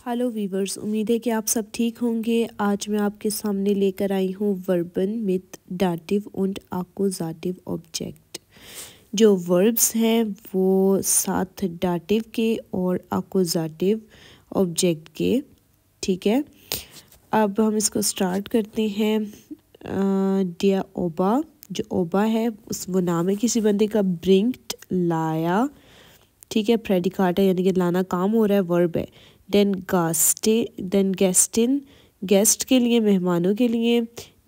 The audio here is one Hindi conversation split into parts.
हेलो वीवर्स, उम्मीद है कि आप सब ठीक होंगे। आज मैं आपके सामने लेकर आई हूँ वर्बन मिथ डाटिव und आकुजाटिव ऑब्जेक्ट। जो वर्ब्स हैं वो साथ डाटिव के और आकुजाटिव ऑब्जेक्ट के। ठीक है, अब हम इसको स्टार्ट करते हैं। डिया ओबा, जो ओबा है उस वो नाम है किसी बंदे का। ब्रिंग्ड, लाया। ठीक है, प्रेडिकाट है यानी कि लाना काम हो रहा है, वर्ब है। देन गेस्टिन, गेस्ट के लिए, मेहमानों के लिए।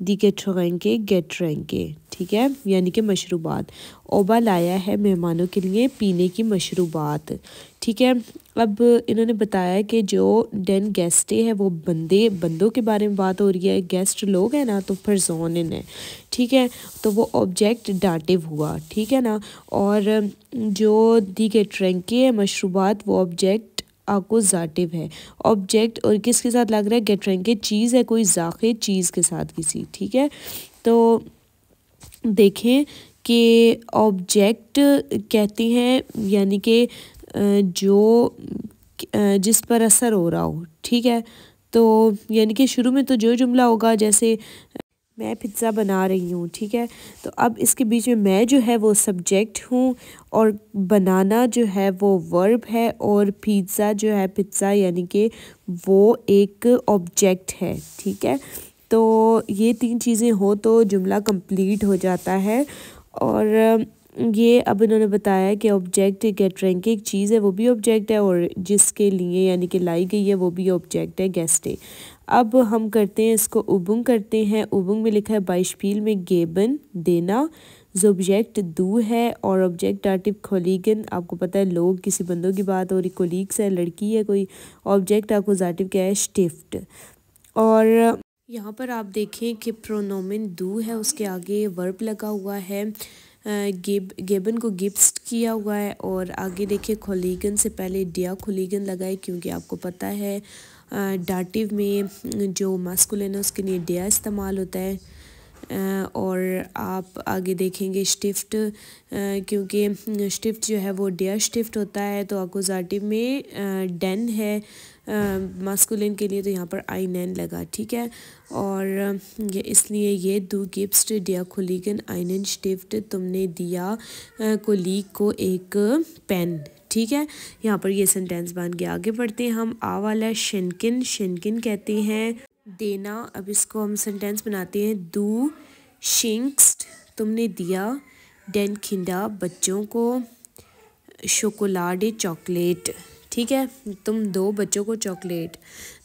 दी गेट्रेंके, गेट्रेंके। ठीक है, यानी कि मशरूबात। ओबा लाया है मेहमानों के लिए पीने की मशरूबात। ठीक है, अब इन्होंने बताया कि जो डेन गेस्टे है वो बंदों के बारे में बात हो रही है। गेस्ट लोग हैं ना, तो पर्सोनन है। ठीक है, तो वो ऑब्जेक्ट डाटिव हुआ। ठीक है ना, और जो दी गेट्रेंके है मशरूबात, वो ऑब्जेक्ट आकुजाटिव है। ऑब्जेक्ट और किसके साथ लग रहा है? गेट्रेंके चीज़ है, कोई ज़ाखिर चीज़ के साथ किसी। ठीक है, तो देखें कि ऑब्जेक्ट कहते हैं यानी कि जो जिस पर असर हो रहा हो। ठीक है, तो यानी कि शुरू में तो जो जुमला होगा, जैसे मैं पिज़्ज़ा बना रही हूँ। ठीक है, तो अब इसके बीच में मैं जो है वो सब्जेक्ट हूँ और बनाना जो है वो वर्ब है और पिज़्ज़ा जो है, पिज़्ज़ा यानी कि वो एक ऑब्जेक्ट है। ठीक है, तो ये तीन चीज़ें हो तो जुमला कंप्लीट हो जाता है। और ये अब इन्होंने बताया कि ऑब्जेक्ट गेट्रेंक एक चीज़ है, वो भी ऑब्जेक्ट है, और जिसके लिए यानी कि लाई गई है वो भी ऑब्जेक्ट है, गेस्टे। अब हम करते हैं इसको उबुंग करते हैं। उबुंग में लिखा है बाइशपील में गेबन, देना। सब्जेक्ट दू है और ऑब्जेक्ट डाटिव खोलीगन। आपको पता है लोग, किसी बंदों की बात हो रही, कोलीग्स है, लड़की है कोई। ऑब्जेक्ट आकुजाटिव क्या है? स्टिफ्ट। और यहाँ पर आप देखें कि प्रोनोमिन दू है, उसके आगे वर्ब लगा हुआ है। गेबन को गिफ्ट किया हुआ है, और आगे देखिए खोलीगन से पहले डिया खोलीगन लगाए, क्योंकि आपको पता है डाटिव में जो मास्कुलिन है उसके लिए डिया इस्तेमाल होता है। और आप आगे देखेंगे स्टिफ्ट, क्योंकि स्टिफ्ट जो है वो डिया स्टिफ्ट होता है, तो आकुजाटिव में डेन है मास्कुलिन के लिए, तो यहाँ पर आई नैन लगा। ठीक है, और ये इसलिए ये दो गिफ्ट डिया कोलीगन आइनन स्टिफ्ट, तुमने दिया कोलीग को एक पेन। ठीक है, यहाँ पर ये सेंटेंस बन गया। आगे बढ़ते हैं हम। आ वाला शेनकिन, शेनकिन कहते हैं देना। अब इसको हम सेंटेंस बनाते हैं। दू शिंक्स्ट, तुमने दिया। डेन खिंडा, बच्चों को। शोकोलाडे, चॉकलेट। ठीक है, तुम दो बच्चों को चॉकलेट।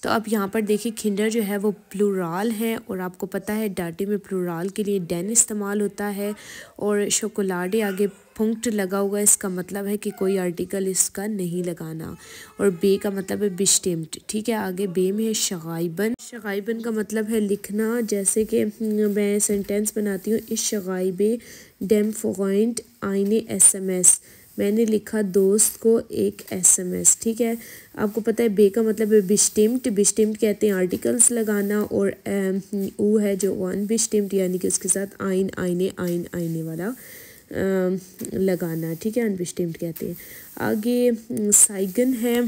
तो अब यहाँ पर देखिए खिंडर जो है वो प्लूराल है, और आपको पता है डाटे में प्लूराल के लिए डेन इस्तेमाल होता है। और शोकोलाडे आगे पुंक्ट लगा हुआ है, इसका मतलब है कि कोई आर्टिकल इसका नहीं लगाना। और बे का मतलब है बिस्टिम्ड। ठीक है, आगे बे में है शगाइबन। शगाइबन का मतलब है लिखना, जैसे कि मैं सेंटेंस बनाती हूँ। इस शगाइबे डेम फोइंट आइने SMS, मैंने लिखा दोस्त को एक SMS। ठीक है, आपको पता है बे का मतलब है बिस्टिम्ड। बिस्टिम्ड कहते हैं आर्टिकल्स लगाना, और ऊ है जो वन बिस्टिम्ड यानी कि उसके साथ आइन, आइने, आइन, आइने वाला लगाना। ठीक है, अनबिस्टिम्ड कहते हैं। आगे साइगन है।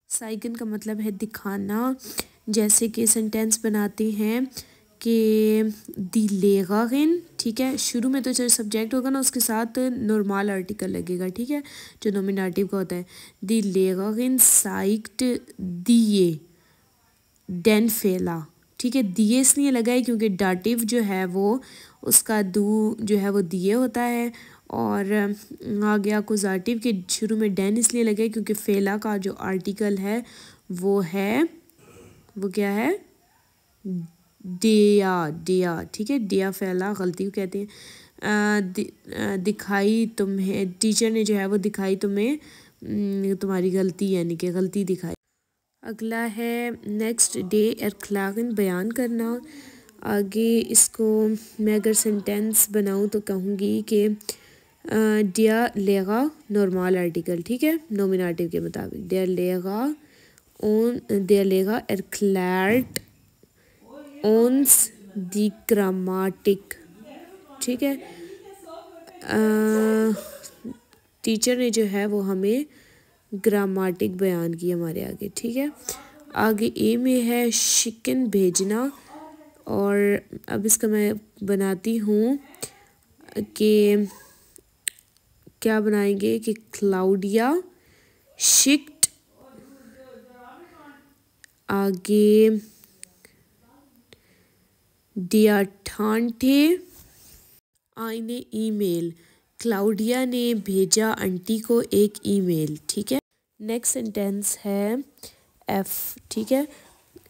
साइगन का मतलब है दिखाना, जैसे कि सेंटेंस बनाते हैं कि दी लेगागिन। ठीक है, शुरू में तो जो सब्जेक्ट होगा ना उसके साथ नॉर्मल आर्टिकल लगेगा। ठीक है, जो नोमिनेटिव का होता है। दी लेगागिन साइक्ट दिए डेन फेला। ठीक है, दिए इसलिए लगाए क्योंकि डाटिव जो है वो उसका दू जो है वो दिए होता है, और आ गया अकुजाटिव के शुरू में डेन इसलिए लगे क्योंकि फेला का जो आर्टिकल है वो है, वो क्या है? डिया, डिया। ठीक है, डिया फैला गलती को कहते हैं। दिखाई तुम्हें, टीचर ने जो है वो दिखाई तुम्हें तुम्हारी गलती, यानी कि गलती दिखाई। अगला है नेक्स्ट डे एरखलागन, बयान करना। आगे इसको मैं अगर सेंटेंस बनाऊँ तो कहूँगी कि डिया लेगा नॉर्मल आर्टिकल। ठीक है, नोमिनेटिव के मुताबिक। डिया लेगा ऑन, डिया लेगा एरक्लैर्ट ओन्स दी ग्रामाटिक। ठीक है, टीचर ने जो है वो हमें ग्रामाटिक बयान की हमारे आगे। ठीक है, आगे ए में है चिकन भेजना, और अब इसका मैं बनाती हूँ कि क्या बनाएंगे कि क्लाउडिया शिक्ट, आगे डियाठांटे आईने ईमेल, क्लाउडिया ने भेजा आंटी को एक ईमेल। ठीक है, नेक्स्ट सेंटेंस है एफ। ठीक है,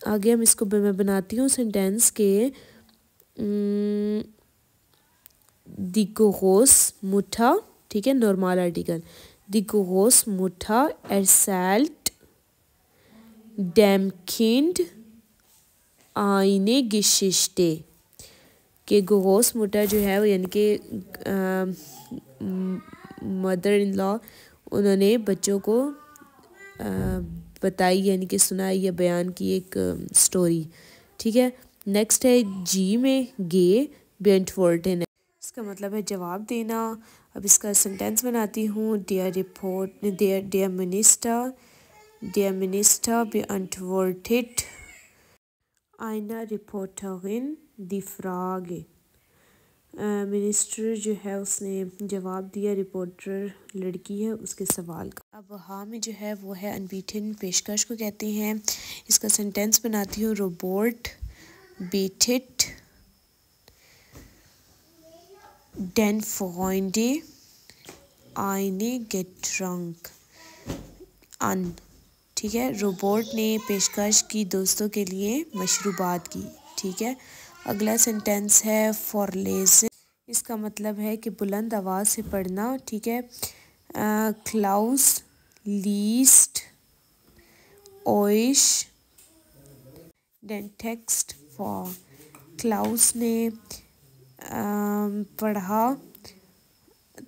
आगे हम इसको मैं बनाती हूँ सेंटेंस के दी Großmutter, ठीक है, नॉर्मल आर्टिकल, दी Großmutter erzählt dem Kind eine Geschichte, कि Großmutter जो है वो यानी कि मदर इन लॉ, उन्होंने बच्चों को बताई यानी कि सुनाई या बयान की एक स्टोरी। ठीक है, नेक्स्ट है जी में गे बेंटवर्टन, इसका मतलब है जवाब देना। अब इसका सेंटेंस बनाती हूँ, dear minister beantwortet einer Reporterin die Frage, minister जो है उसने जवाब दिया रिपोर्टर लड़की है उसके सवाल का। अब हाँ में जो है वो है अनबीटन, पेशकश को कहते हैं। इसका सेंटेंस बनाती हूँ, robot betet den Freunde eine Getränk an। ठीक है, रोबोट ने पेशकश की दोस्तों के लिए मशरूबात की। ठीक है, अगला सेंटेंस है फॉरलेसन, इसका मतलब है कि बुलंद आवाज़ से पढ़ना। ठीक है, क्लाउस लीस्ट ओइश देन टेक्स्ट फॉर, क्लाउस ने पढ़ा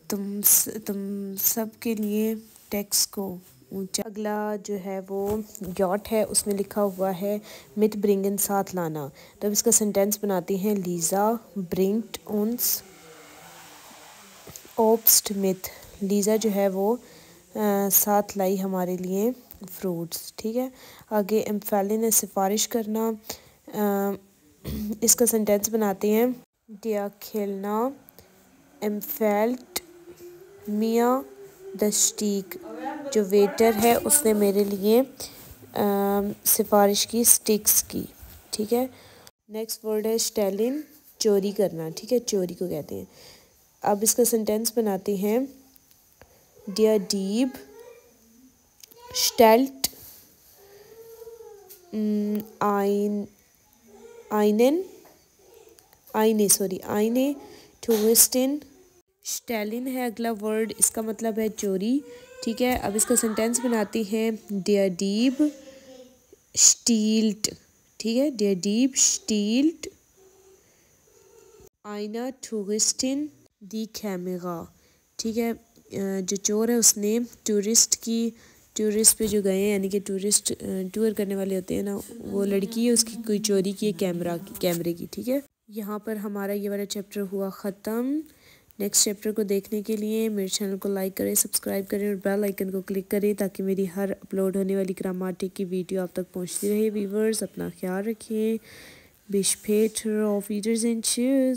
तुम सब के लिए टेक्स्ट को ऊंचा। अगला जो है वो यॉट है, उसमें लिखा हुआ है मिट ब्रिंगन, साथ लाना। तो अब इसका सेंटेंस बनाते हैं, लीज़ा ब्रिंग्ट उन्स ओब्स्ट मिथ, लीज़ा जो है वो साथ लाई हमारे लिए फ्रूट्स। ठीक है, आगे एम्फेलिन ने सिफारिश करना, इसका सेंटेंस बनाते हैं, डिया खेलना एम्फेल्ट मिया द स्टीक, जो वेटर है उसने मेरे लिए सिफारिश की स्टिक्स की। ठीक है, नेक्स्ट वर्ड है स्टेलिन, चोरी करना। ठीक है, चोरी को कहते हैं। अब इसका सेंटेंस बनाते हैं, डियर डीब स्टेल्ट आइने टूरिस्टिन, स्टेलिन है अगला वर्ड, इसका मतलब है चोरी। ठीक है, अब इसका सेंटेंस बनाती हैं, डियर डीब स्टील्ट। ठीक है, डियर डीब स्टील्ट आइना टूरिस्टिन दी कैमरा। ठीक है, जो चोर है उसने टूरिस्ट पे जो गए हैं यानी कि टूरिस्ट टूर करने वाले होते हैं ना, वो लड़की है उसकी कोई चोरी की कैमरे की। ठीक है, यहाँ पर हमारा ये वाला चैप्टर हुआ ख़त्म। नेक्स्ट चैप्टर को देखने के लिए मेरे चैनल को लाइक करें, सब्सक्राइब करें और बेल आइकन को क्लिक करें ताकि मेरी हर अपलोड होने वाली ग्रामेटिक की वीडियो आप तक पहुँचती रहे। व्यूवर्स अपना ख्याल रखें, bis später, auf Wiedersehen, tschüss।